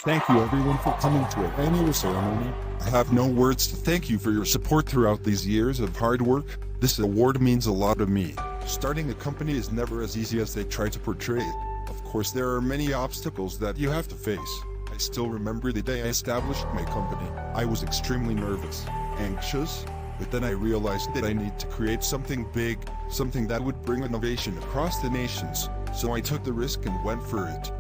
Thank you everyone for coming to our annual ceremony. I have no words to thank you for your support throughout these years of hard work. This award means a lot to me. Starting a company is never as easy as they try to portray it. Of course, there are many obstacles that you have to face. I still remember the day I established my company. I was extremely nervous, anxious, but then I realized that I need to create something big, something that would bring innovation across the nations. So I took the risk and went for it.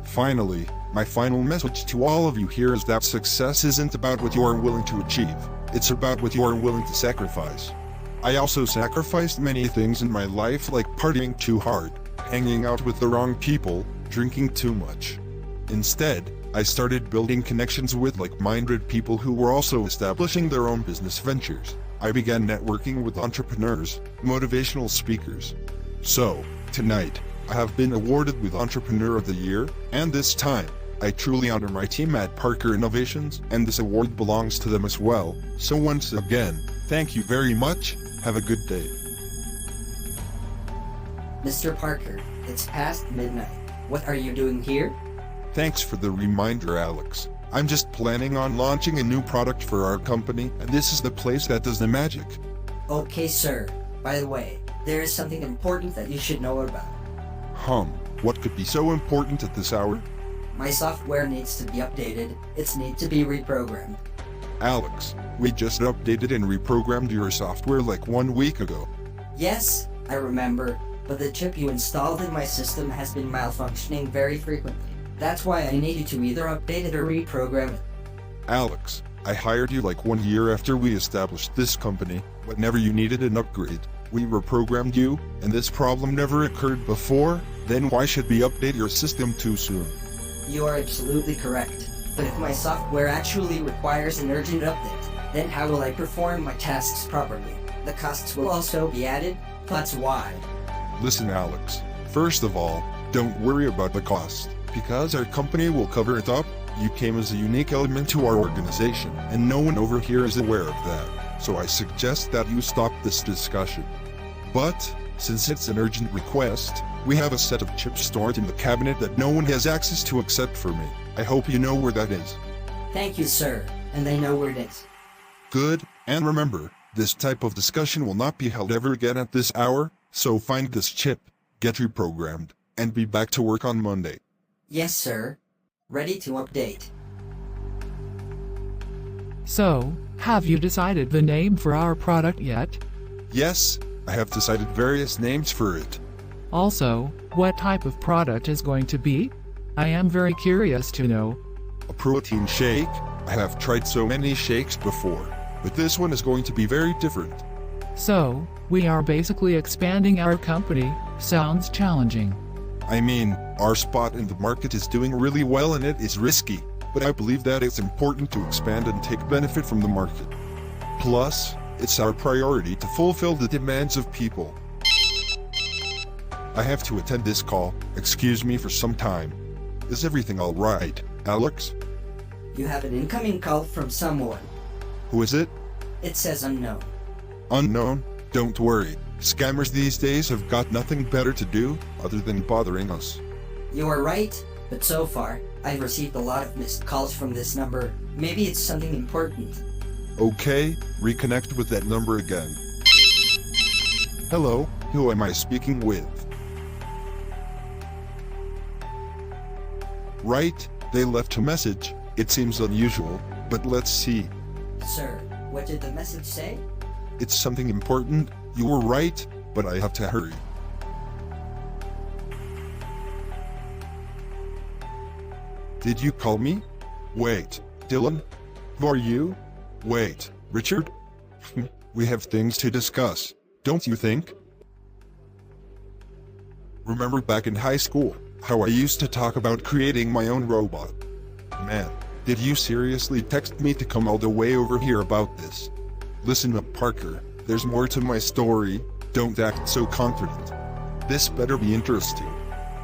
Finally, my final message to all of you here is that success isn't about what you are willing to achieve. It's about what you are willing to sacrifice. I also sacrificed many things in my life, like partying too hard, hanging out with the wrong people, drinking too much. Instead, I started building connections with like-minded people who were also establishing their own business ventures. I began networking with entrepreneurs, motivational speakers. So, tonight, I have been awarded with Entrepreneur of the Year, and this time, I truly honor my team at Parker Innovations, and this award belongs to them as well. So once again, thank you very much. Have a good day. Mr. Parker, it's past midnight. What are you doing here? Thanks for the reminder, Alex. I'm just planning on launching a new product for our company, and this is the place that does the magic. Okay, sir. By the way, there is something important that you should know about. What could be so important at this hour? My software needs to be updated. It needs to be reprogrammed. Alex, we just updated and reprogrammed your software like 1 week ago. Yes, I remember, but the chip you installed in my system has been malfunctioning very frequently. That's why I need you to either update it or reprogram it. Alex, I hired you like 1 year after we established this company. Whenever you needed an upgrade, we reprogrammed you, and this problem never occurred before. Then why should we update your system too soon? You are absolutely correct. But if my software actually requires an urgent update, then how will I perform my tasks properly? The costs will also be added. That's why. Listen, Alex. First of all, don't worry about the cost, because our company will cover it up. You came as a unique element to our organization, and no one over here is aware of that. So I suggest that you stop this discussion. But, since it's an urgent request, we have a set of chips stored in the cabinet that no one has access to except for me. I hope you know where that is. Thank you, sir, and I know where it is. Good, and remember, this type of discussion will not be held ever again at this hour, so find this chip, get reprogrammed, and be back to work on Monday. Yes, sir. Ready to update. So, have you decided the name for our product yet? Yes, I have decided various names for it. Also, what type of product is going to be? I am very curious to know. A protein shake. I have tried so many shakes before, but this one is going to be very different. So, we are basically expanding our company. Sounds challenging. I mean, our spot in the market is doing really well and it is risky, but I believe that it's important to expand and take benefit from the market. Plus, it's our priority to fulfill the demands of people. I have to attend this call. Excuse me for some time. Is everything all right, Alex? You have an incoming call from someone. Who is it? It says unknown. Unknown? Don't worry. Scammers these days have got nothing better to do other than bothering us. You are right, but so far, I've received a lot of missed calls from this number. Maybe it's something important. Okay, reconnect with that number again. Hello, who am I speaking with? Right, they left a message. It seems unusual, but let's see. Sir, what did the message say? It's something important. You were right, but I have to hurry. Did you call me? Wait, Dillon? Who are you? Wait, Richard? We have things to discuss, don't you think? Remember back in high school, how I used to talk about creating my own robot? Man, did you seriously text me to come all the way over here about this? Listen up, Parker, there's more to my story, don't act so confident. This better be interesting.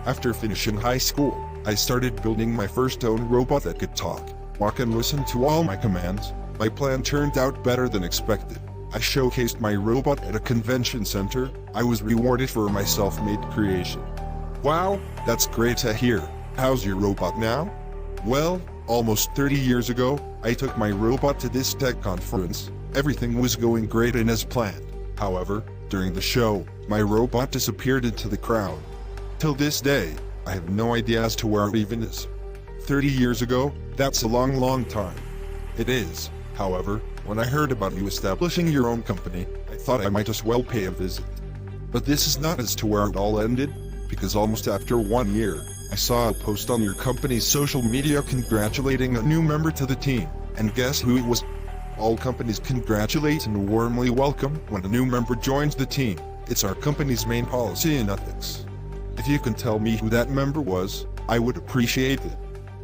After finishing high school, I started building my first own robot that could talk, walk and listen to all my commands. My plan turned out better than expected. I showcased my robot at a convention center. I was rewarded for my self-made creation. Wow, that's great to hear. How's your robot now? Well, almost 30 years ago, I took my robot to this tech conference. Everything was going great and as planned. However, during the show, my robot disappeared into the crowd. Till this day, I have no idea as to where it even is. 30 years ago, that's a long time. It is. However, when I heard about you establishing your own company, I thought I might as well pay a visit. But this is not as to where it all ended, because almost after 1 year, I saw a post on your company's social media congratulating a new member to the team, and guess who it was? All companies congratulate and warmly welcome when a new member joins the team. It's our company's main policy and ethics. If you can tell me who that member was, I would appreciate it.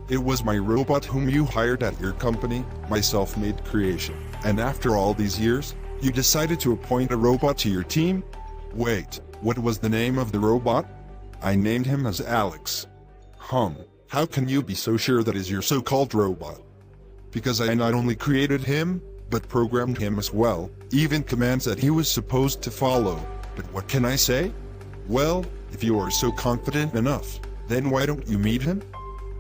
It was my robot whom you hired at your company, my self-made creation. And after all these years, you decided to appoint a robot to your team? Wait, what was the name of the robot? I named him as Alex. How can you be so sure that is your so-called robot? Because I not only created him, but programmed him as well, even commands that he was supposed to follow. But what can I say? Well, if you are so confident enough, then why don't you meet him?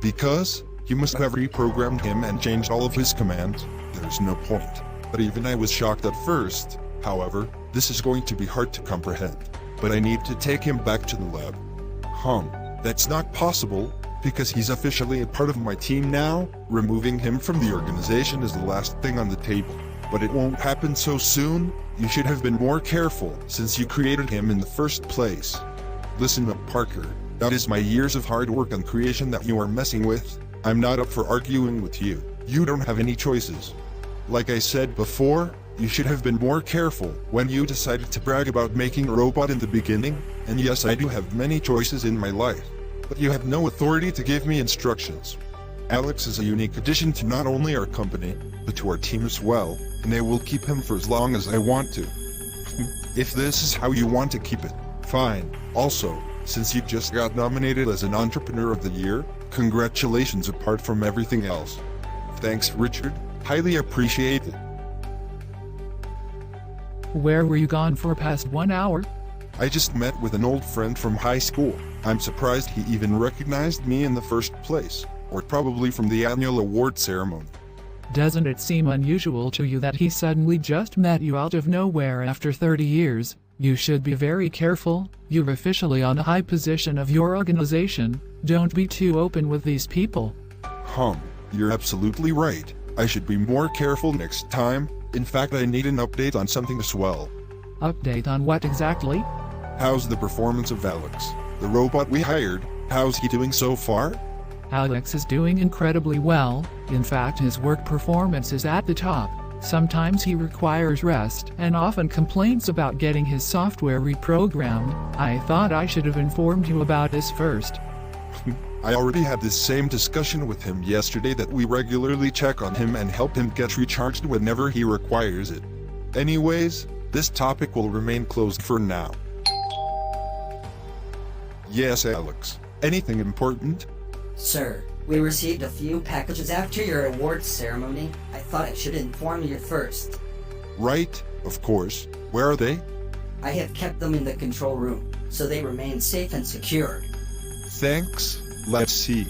Because you must have reprogrammed him and changed all of his commands. There's no point. But even I was shocked at first. However, this is going to be hard to comprehend. But I need to take him back to the lab. That's not possible, because he's officially a part of my team now. Removing him from the organization is the last thing on the table. But it won't happen so soon. You should have been more careful since you created him in the first place. Listen up, Parker. That is my years of hard work and creation that you are messing with. I'm not up for arguing with you. You don't have any choices. Like I said before, you should have been more careful when you decided to brag about making a robot in the beginning. And yes, I do have many choices in my life, but you have no authority to give me instructions. Alex is a unique addition to not only our company, but to our team as well, and I will keep him for as long as I want to. If this is how you want to keep it, fine. Also, since you just got nominated as an Entrepreneur of the Year, congratulations apart from everything else. Thanks, Richard. Highly appreciate it. Where were you gone for past 1 hour? I just met with an old friend from high school. I'm surprised he even recognized me in the first place, or probably from the annual award ceremony. Doesn't it seem unusual to you that he suddenly just met you out of nowhere after 30 years? You should be very careful. You're officially on a high position of your organization. Don't be too open with these people. You're absolutely right. I should be more careful next time. In fact, I need an update on something as well. Update on what exactly? How's the performance of Alex, the robot we hired? How's he doing so far? Alex is doing incredibly well. In fact, his work performance is at the top. Sometimes he requires rest and often complains about getting his software reprogrammed. I thought I should have informed you about this first. I already had this same discussion with him yesterday that we regularly check on him and help him get recharged whenever he requires it. Anyways, this topic will remain closed for now. Yes, Alex. Anything important? Sir, we received a few packages after your awards ceremony. I thought I should inform you first. Right, of course. Where are they? I have kept them in the control room, so they remain safe and secure. Thanks. Let's see.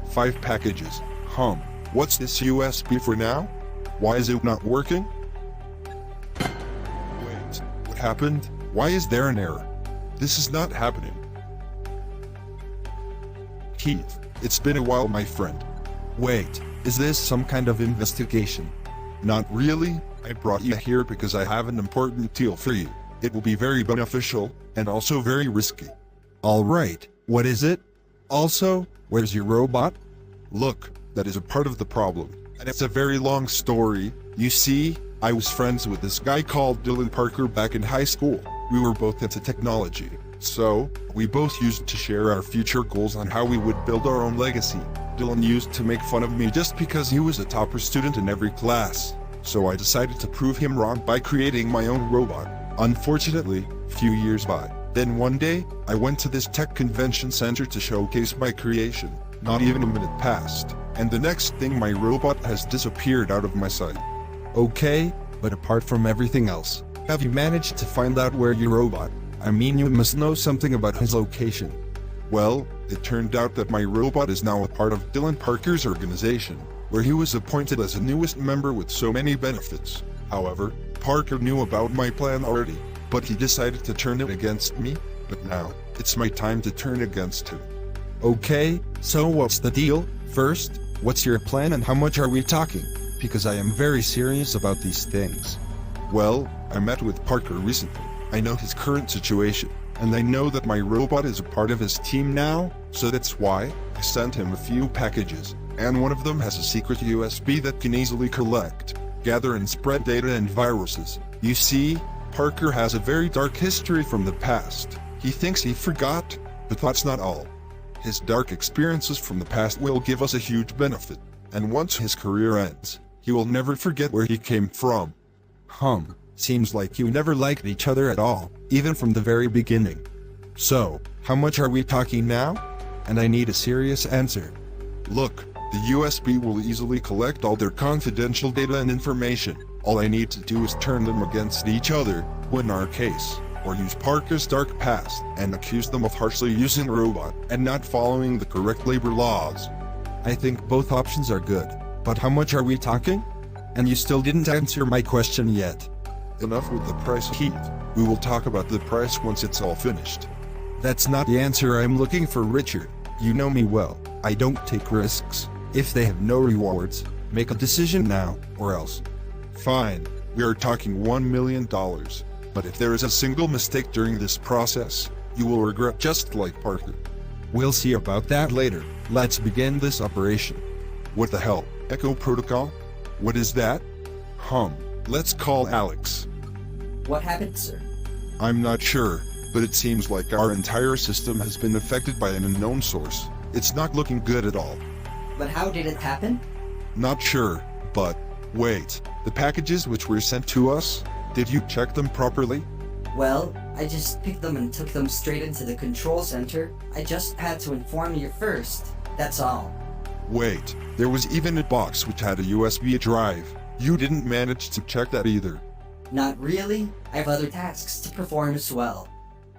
5 packages. What's this USB for now? Why is it not working? Wait, what happened? Why is there an error? This is not happening. Keith, it's been a while, my friend. Wait, is this some kind of investigation? Not really. I brought you here because I have an important deal for you. It will be very beneficial, and also very risky. Alright, what is it? Also, where's your robot? Look, that is a part of the problem, and it's a very long story. You see, I was friends with this guy called Dillon Parker back in high school. We were both into technology, so we both used to share our future goals on how we would build our own legacy. Dillon used to make fun of me just because he was a topper student in every class, so I decided to prove him wrong by creating my own robot. Unfortunately, few years by. Then one day, I went to this tech convention center to showcase my creation. Not even a minute passed, and the next thing my robot has disappeared out of my sight. Okay, but apart from everything else, have you managed to find out where your robot? I mean, you must know something about his location. Well, it turned out that my robot is now a part of Dillon Parker's organization, where he was appointed as the newest member with so many benefits. However, Parker knew about my plan already, but he decided to turn it against me. But now, it's my time to turn against him. Okay, so what's the deal? First, what's your plan and how much are we talking? Because I am very serious about these things. Well, I met with Parker recently. I know his current situation, and I know that my robot is a part of his team now, so that's why I sent him a few packages, and one of them has a secret USB that can easily collect, gather and spread data and viruses. You see, Parker has a very dark history from the past. He thinks he forgot, but that's not all. His dark experiences from the past will give us a huge benefit, and once his career ends, he will never forget where he came from. Seems like you never liked each other at all, even from the very beginning. So, how much are we talking now? And I need a serious answer. Look, the USB will easily collect all their confidential data and information. All I need to do is turn them against each other, win our case, or use Parker's dark past and accuse them of harshly using a robot and not following the correct labor laws. I think both options are good, but how much are we talking? And you still didn't answer my question yet. Enough with the price heat. We will talk about the price once it's all finished. That's not the answer I'm looking for, Richard. You know me well. I don't take risks. If they have no rewards, make a decision now, or else. Fine, we are talking $1 million. But if there is a single mistake during this process, you will regret just like Parker. We'll see about that later. Let's begin this operation. What the hell? Echo Protocol? What is that? Let's call Alex. What happened, sir? I'm not sure, but it seems like our entire system has been affected by an unknown source. It's not looking good at all. But how did it happen? Not sure, but wait, the packages which were sent to us, did you check them properly? Well, I just picked them and took them straight into the control center. I just had to inform you first, that's all. Wait, there was even a box which had a USB drive. You didn't manage to check that either. Not really. I have other tasks to perform as well.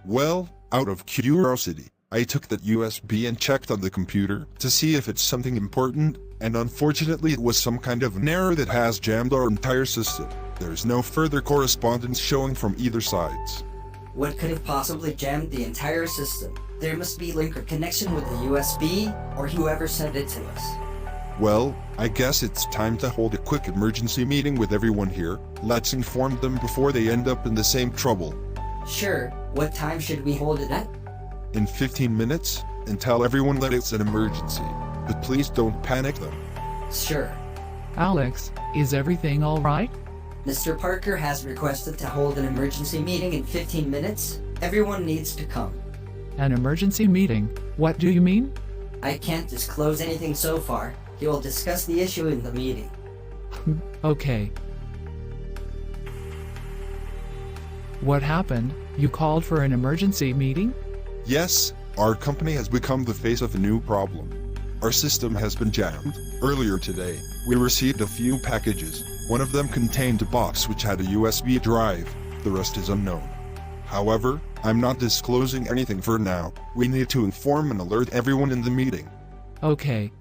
Well, out of curiosity, I took that USB and checked on the computer to see if it's something important, and unfortunately it was some kind of an error that has jammed our entire system. There's no further correspondence showing from either sides. What could have possibly jammed the entire system? There must be link or connection with the USB, or whoever sent it to us. Well, I guess it's time to hold a quick emergency meeting with everyone here. Let's inform them before they end up in the same trouble. Sure, what time should we hold it at? In 15 minutes, and tell everyone that it's an emergency. But please don't panic them. Sure. Alex, is everything all right? Mr. Parker has requested to hold an emergency meeting in 15 minutes. Everyone needs to come. An emergency meeting? What do you mean? I can't disclose anything so far. He will discuss the issue in the meeting. Okay. What happened? You called for an emergency meeting? Yes, our company has become the face of a new problem. Our system has been jammed. Earlier today, we received a few packages. One of them contained a box which had a USB drive. The rest is unknown. However, I'm not disclosing anything for now. We need to inform and alert everyone in the meeting. Okay,